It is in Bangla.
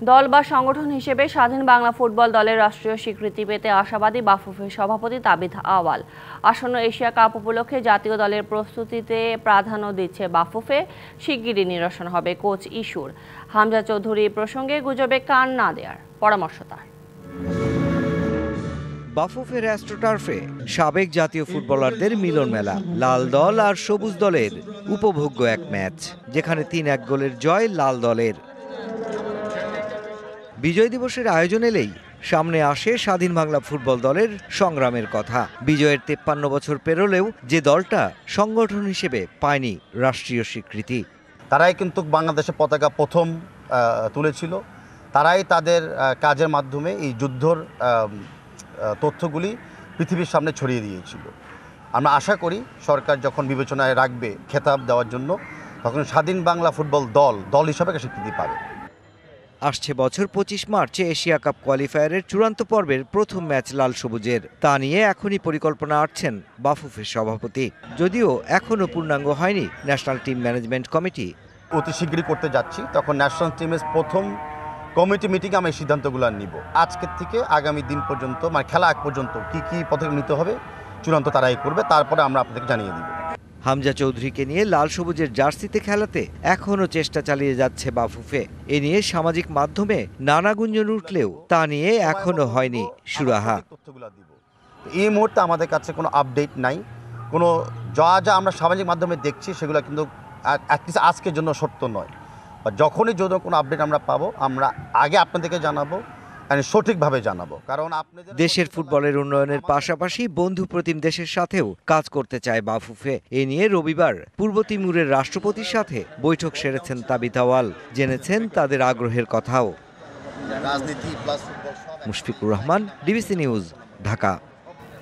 দল বা সংগঠন হিসেবে স্বাধীন বাংলা ফুটবল দলের রাষ্ট্রীয় স্বীকৃতি পেতে আশাবাদী বাফুফের সভাপতি তাবিথ আওয়াল। আসন্ন এশিয়া কাপ উপলক্ষে জাতীয় দলের প্রস্তুতিতে প্রাধান্য দিচ্ছে বাফুফে। শিগগিরই নিরসন হবে কোচ ইস্যুর। হামজা চৌধুরী প্রসঙ্গে গুজবে কান না দেওয়ার পরামর্শ তার। বাফুফের অ্যাস্ট্রোটার্ফে সাবেক জাতীয় ফুটবলারদের মিলন মেলা, লাল দল আর সবুজ দলের উপভোগ্য এক ম্যাচ, যেখানে ৩-১ গোলের জয় লাল দলের। বিজয় দিবসের আয়োজন এলেই সামনে আসে স্বাধীন বাংলা ফুটবল দলের সংগ্রামের কথা। বিজয়ের ৫৩ বছর পেরোলেও যে দলটা সংগঠন হিসেবে পায়নি রাষ্ট্রীয় স্বীকৃতি। তারাই কিন্তু বাংলাদেশের পতাকা প্রথম তুলেছিল, তারাই তাদের কাজের মাধ্যমে এই যুদ্ধর তথ্যগুলি পৃথিবীর সামনে ছড়িয়ে দিয়েছিল। আমরা আশা করি সরকার যখন বিবেচনায় রাখবে খেতাব দেওয়ার জন্য, তখন স্বাধীন বাংলা ফুটবল দল হিসাবে স্বীকৃতি পাবে। আসছে বছর ২৫ মার্চে এশিয়া কাপ কোয়ালিফায়ারের চূড়ান্ত পর্বের প্রথম ম্যাচ লাল সবুজের। তা নিয়ে এখনই পরিকল্পনা আঁটছেন বাফুফের সভাপতি, যদিও এখনও পূর্ণাঙ্গ হয়নি ন্যাশনাল টিম ম্যানেজমেন্ট কমিটি। অতি শীঘ্রই করতে যাচ্ছি, তখন ন্যাশনাল টিমের প্রথম কমিটি মিটিংয়ে আমি সিদ্ধান্তগুলো নিব। আজকের থেকে আগামী দিন পর্যন্ত, মানে খেলা আগ পর্যন্ত কি কি পদক্ষেপ নিতে হবে চূড়ান্ত তারাই করবে, তারপরে আমরা আপনাদেরকে জানিয়ে দিব। হামজা চৌধুরীকে নিয়ে লাল সবুজের জার্সিতে খেলাতে এখনও চেষ্টা চালিয়ে যাচ্ছে বাফুফে। এ নিয়ে সামাজিক মাধ্যমে নানা গুঞ্জন উঠলেও তা নিয়ে এখনও হয়নি সুরাহা। এই মুহূর্তে আমাদের কাছে কোনো আপডেট নাই, কোনো যা আমরা সামাজিক মাধ্যমে দেখছি সেগুলো কিন্তু আজকের জন্য সত্য নয়। বা যখনই যদি কোনো আপডেট আমরা পাবো, আমরা আগে আপনাদেরকে জানাবো, সঠিকভাবে জানাবো। কারণ দেশের ফুটবলের উন্নয়নের পাশাপাশি বন্ধু প্রতিম দেশের সাথেও কাজ করতে চায় বাফুফে। এ নিয়ে রবিবার পূর্ব তিমুরের রাষ্ট্রপতির সাথে বৈঠক সেরেছেন তাবিথ আওয়াল। জেনেছেন তাদের আগ্রহের কথাও। Mushfiqur Rahman, DBC news, Dhaka.